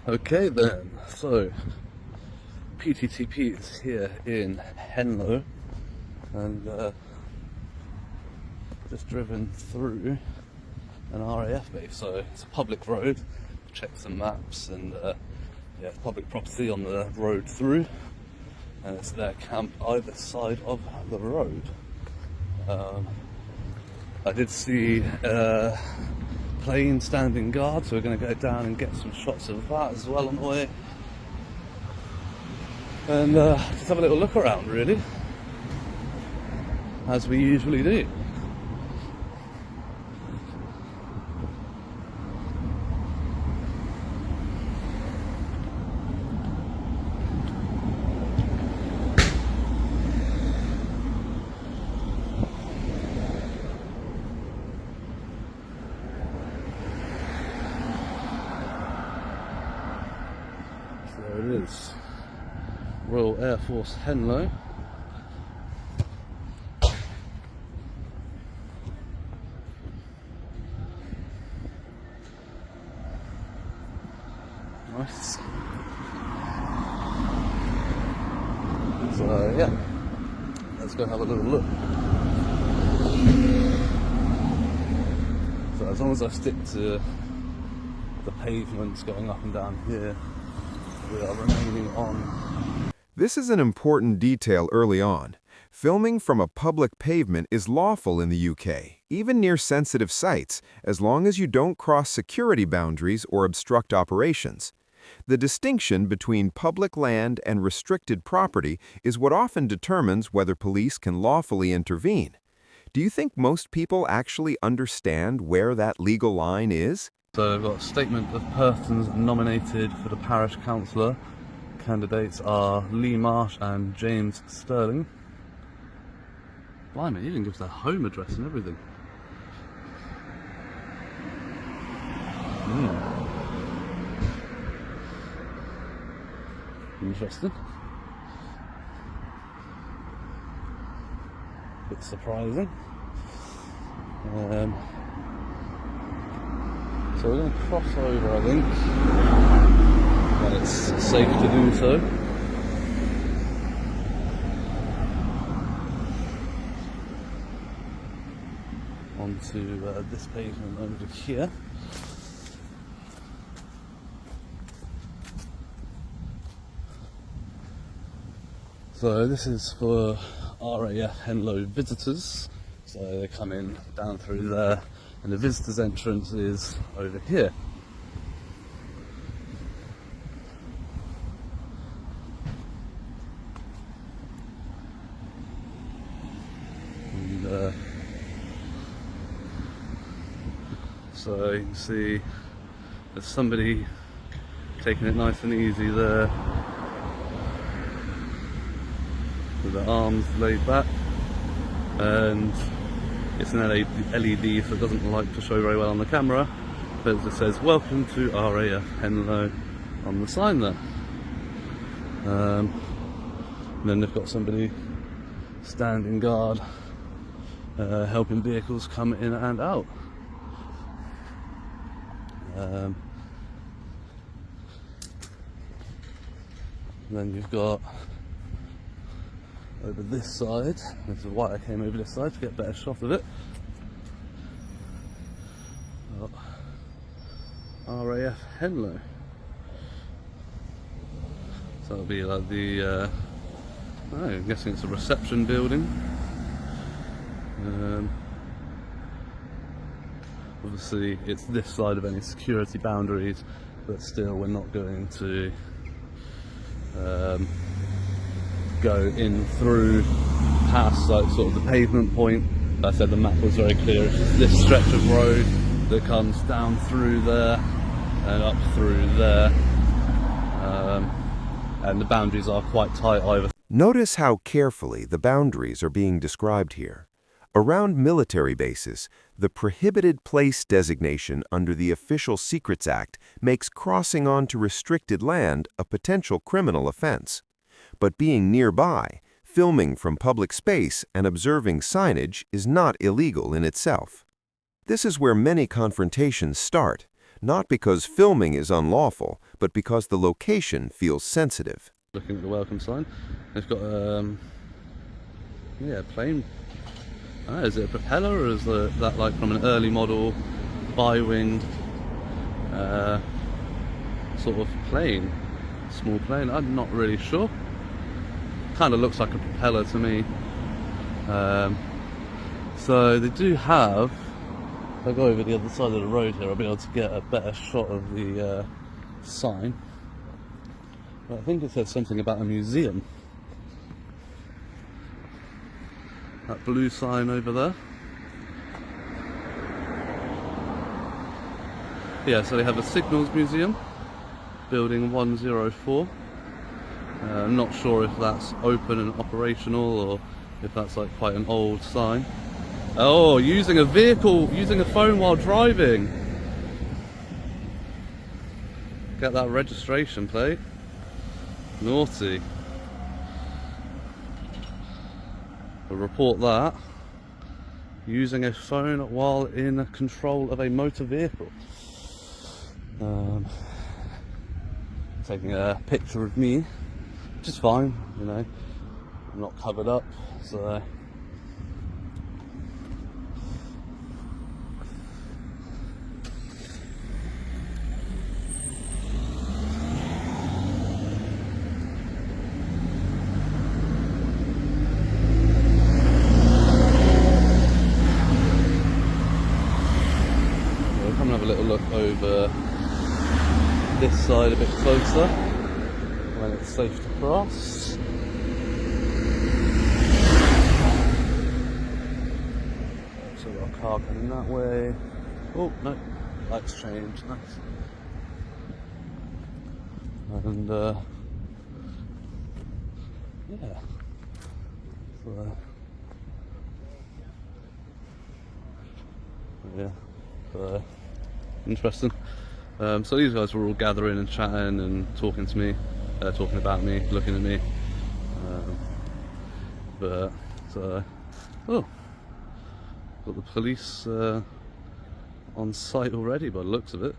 Okay then, so PTTP is here in Henlow, and just driven through an RAF base. So it's a public road. Check some maps, and yeah, it's public property on the road through, and it's their camp either side of the road. I did see plane standing guard, so we're going to go down and get some shots of that as well on the way, and just have a little look around, really, as we usually do. There it is, Royal Air Force Henlow. Nice. So yeah, let's go have a little look. So as long as I stick to the pavements going up and down here, we are remaining on. This is an important detail early on. Filming from a public pavement is lawful in the UK, even near sensitive sites, as long as you don't cross security boundaries or obstruct operations. The distinction between public land and restricted property is what often determines whether police can lawfully intervene. Do you think most people actually understand where that legal line is? So I've got a statement of persons nominated for the parish councillor. Candidates are Lee Marsh and James Sterling. Blimey, it even gives their home address and everything. Interesting. Bit surprising. So we're going to cross over, I think, when it's safe to do so. Onto this pavement over here. So this is for RAF Henlow visitors. So they come in down through there, and the visitors' entrance is over here. And, so you can see there's somebody taking it nice and easy there, with their arms laid back, and it's an LED, so it doesn't like to show very well on the camera, but it says "Welcome to RAF Henlow" on the sign there. And then they've got somebody standing guard, helping vehicles come in and out. And then you've got over this side, this is why I came over this side, to get a better shot of it. RAF Henlow. So it'll be like the, I'm guessing it's a reception building. Obviously it's this side of any security boundaries, but still we're not going to go in through past like sort of the pavement point. Like I said, the map was very clear. It's just this stretch of road that comes down through there and up through there, and the boundaries are quite tight either. Notice how carefully the boundaries are being described here. Around military bases, the prohibited place designation under the Official Secrets Act makes crossing onto restricted land a potential criminal offense. But being nearby, filming from public space, and observing signage is not illegal in itself. This is where many confrontations start. not because filming is unlawful, but because the location feels sensitive. Looking at the welcome sign, they've got yeah, plane. Is it a propeller, or is that like from an early model bi-wing sort of plane, small plane? I'm not really sure. Kind of looks like a propeller to me. So they do have, if I go over the other side of the road here, I'll be able to get a better shot of the sign. But I think it says something about a museum. That blue sign over there. Yeah, so they have a signals museum, building 104. I'm not sure if that's open and operational, or if that's like quite an old sign. Oh, using a phone while driving. Get that registration plate. Naughty. We'll report that. Using a phone while in control of a motor vehicle. Taking a picture of me, which is fine, you know. I'm not covered up, so. We'll come and have a little look over this side a bit closer when it's safe to cross. So we've got a car coming that way. Oh no, lights changed, nice. And yeah, so, yeah, interesting. So these guys were all gathering and chatting and talking to me, talking about me, looking at me. Oh, got the police on site already by the looks of it.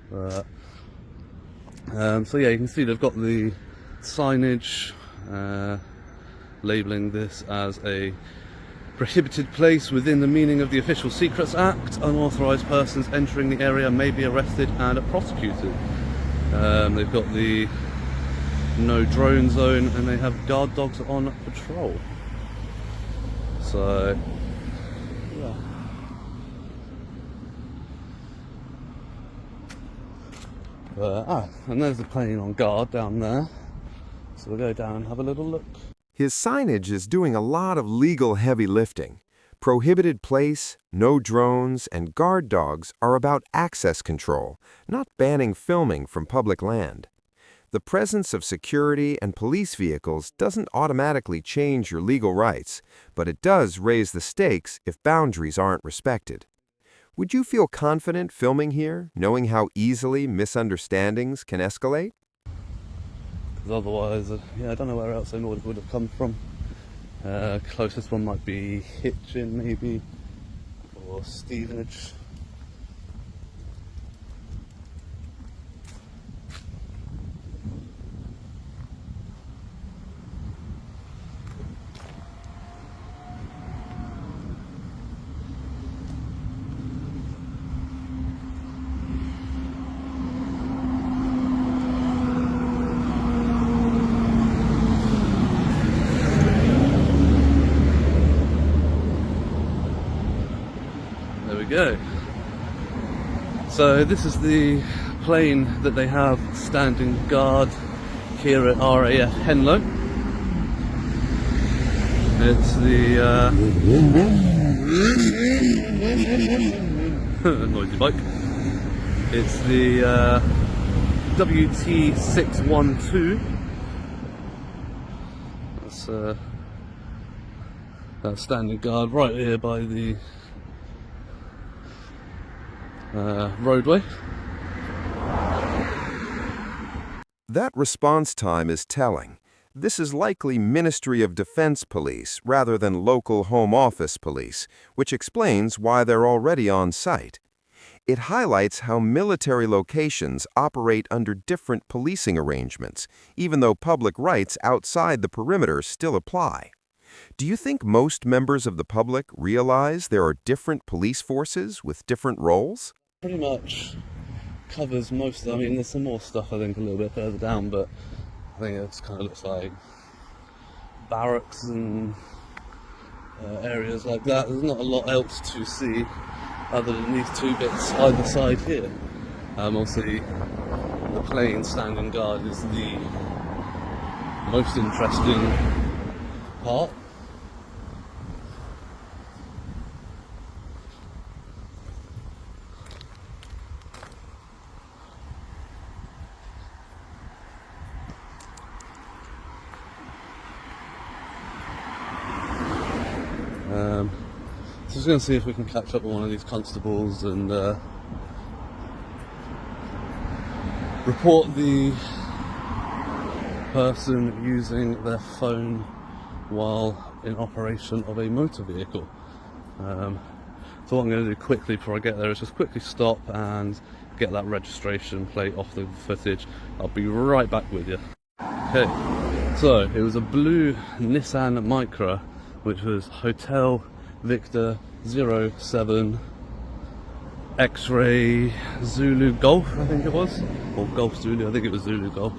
So yeah, you can see they've got the signage labelling this as a prohibited place within the meaning of the Official Secrets Act. Unauthorised persons entering the area may be arrested and prosecuted. They've got the no drone zone, and they have guard dogs on patrol. So yeah. And there's the plane on guard down there. So we'll go down and have a little look. His signage is doing a lot of legal heavy lifting. Prohibited place, no drones, and guard dogs are about access control, not banning filming from public land. The presence of security and police vehicles doesn't automatically change your legal rights, but it does raise the stakes if boundaries aren't respected. Would you feel confident filming here, knowing how easily misunderstandings can escalate? Otherwise, yeah, I don't know where else they would have come from. Closest one might be Hitchin, maybe, or Stevenage. Go. So this is the plane that they have standing guard here at RAF Henlow. It's the noisy bike. It's the WT612. That's standing guard right here by the roadway. That response time is telling. This is likely Ministry of Defense police rather than local Home Office police, which explains why they're already on site. It highlights how military locations operate under different policing arrangements, even though public rights outside the perimeter still apply. Do you think most members of the public realize there are different police forces with different roles? Pretty much covers most of, I mean, there's some more stuff I think a little bit further down, but I think it kind of looks like barracks and areas like that. There's not a lot else to see other than these two bits either side here. Obviously, the plane standing guard is the most interesting part. So just going to see if we can catch up with one of these constables and report the person using their phone while in operation of a motor vehicle. So what I'm going to do quickly before I get there is just quickly stop and get that registration plate off the footage. I'll be right back with you. Okay, so it was a blue Nissan Micra, which was Hotel Victor 07 X-Ray Zulu Golf, I think it was, or Golf Zulu, I think it was Zulu Golf.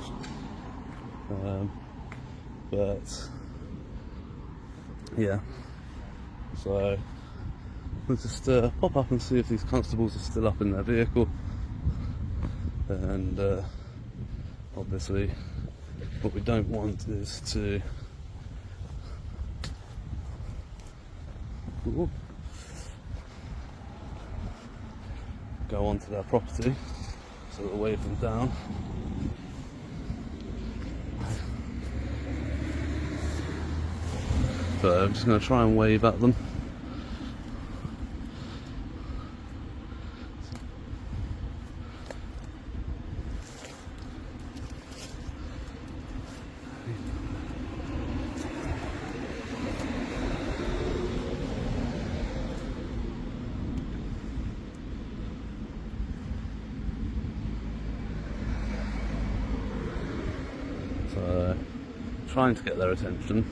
But yeah, so we'll just pop up and see if these constables are still up in their vehicle, and obviously what we don't want is to go onto their property, so we'll wave them down. So I'm just going to try and wave at them. So, trying to get their attention.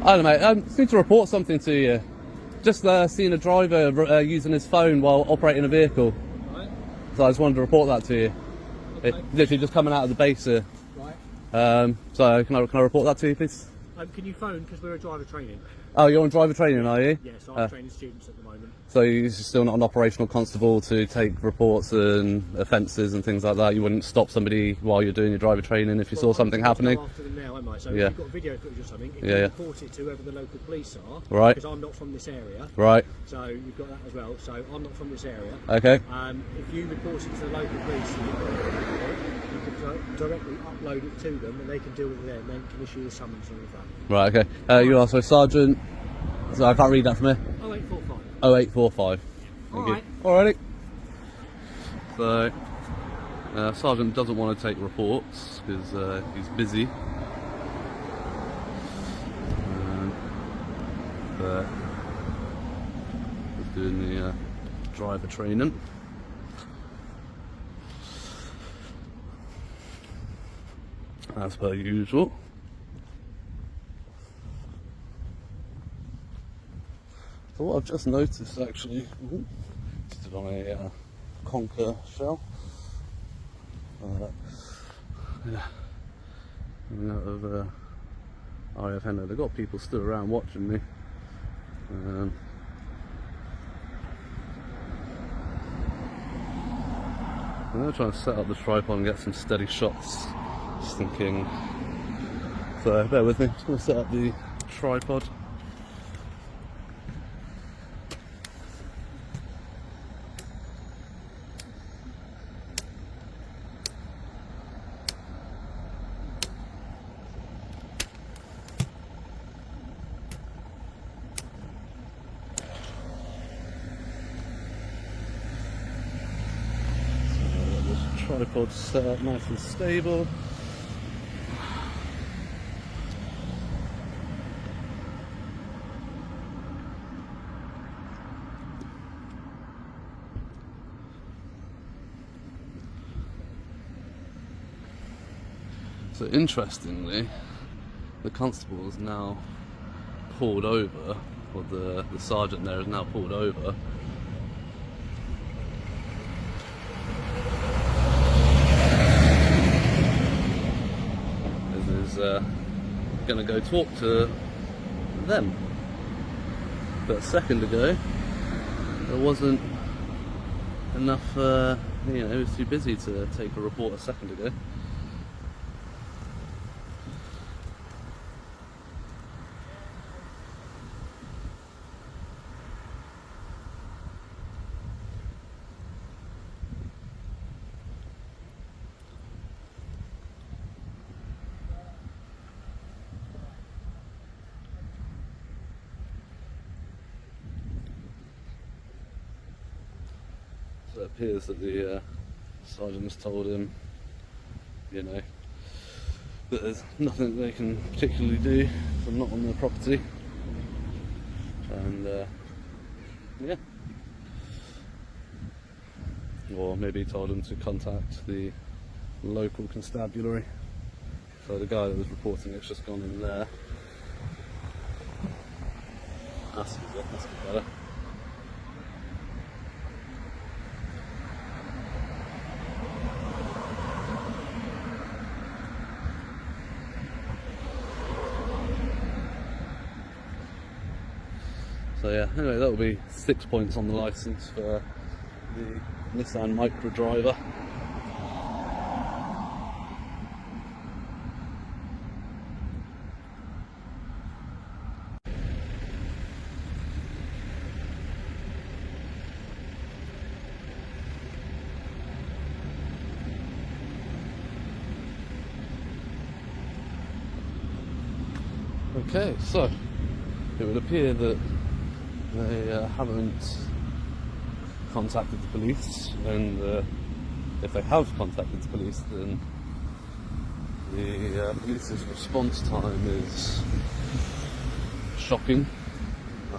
I don't know, mate. I need to report something to you. Just seen a driver using his phone while operating a vehicle. Right. So I just wanted to report that to you. Okay. It's literally just coming out of the base here. Right. So can I report that to you, please? Can you phone, because we're a driver training? Oh, you're on driver training, are you? Yes, I'm training students at the moment. So you're still not an operational constable to take reports and offences and things like that? You wouldn't stop somebody while you're doing your driver training if you saw something happening? I'm after them now, am I? So Yeah. if you've got video footage or something, if Yeah, you yeah. report it to whoever the local police are, Right. because I'm not from this area, Right, so you've got that as well. So I'm not from this area. okay. If you report it to the local police, and you've got a copy of it, you can directly upload it to them, and they can deal with it there, and they can issue the summons and all of that. Right, okay. You are, so Sergeant, so I can't read that from here. 0845. 0845. Thank Alright. you. Alrighty. So, Sergeant doesn't want to take reports because he's busy. But he's doing the driver training. As per usual. So what I've just noticed actually, just on a Conquer shell, yeah, coming out of RAF Henlow. They've got people still around watching me. I'm going to try and set up the tripod and get some steady shots. Just thinking. So bear with me, I'm just going to set up the tripod. Tripod set up nice and stable. So interestingly, the constable is now pulled over, or the sergeant there is now pulled over. Going to go talk to them. But a second ago, there wasn't enough, he was too busy to take a report a second ago. So it appears that the sergeant has told him, that there's nothing they can particularly do if I'm not on their property. And yeah. Or maybe he told him to contact the local constabulary. So the guy that was reporting it's just gone in there. That's good, that's better. So yeah, anyway, that will be 6 points on the licence for the Nissan Micra driver. Okay, so it would appear that they haven't contacted the police, and if they have contacted the police, then the police's response time is shocking.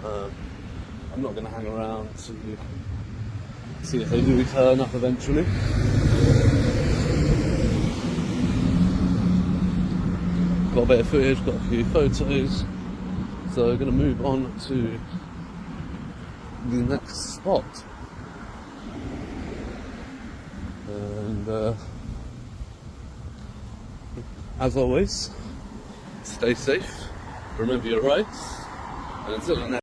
I'm not going to hang around to see if they do turn up eventually. Got a bit of footage, got a few photos, so we're going to move on to the next spot. And as always, stay safe, remember your rights, and until the next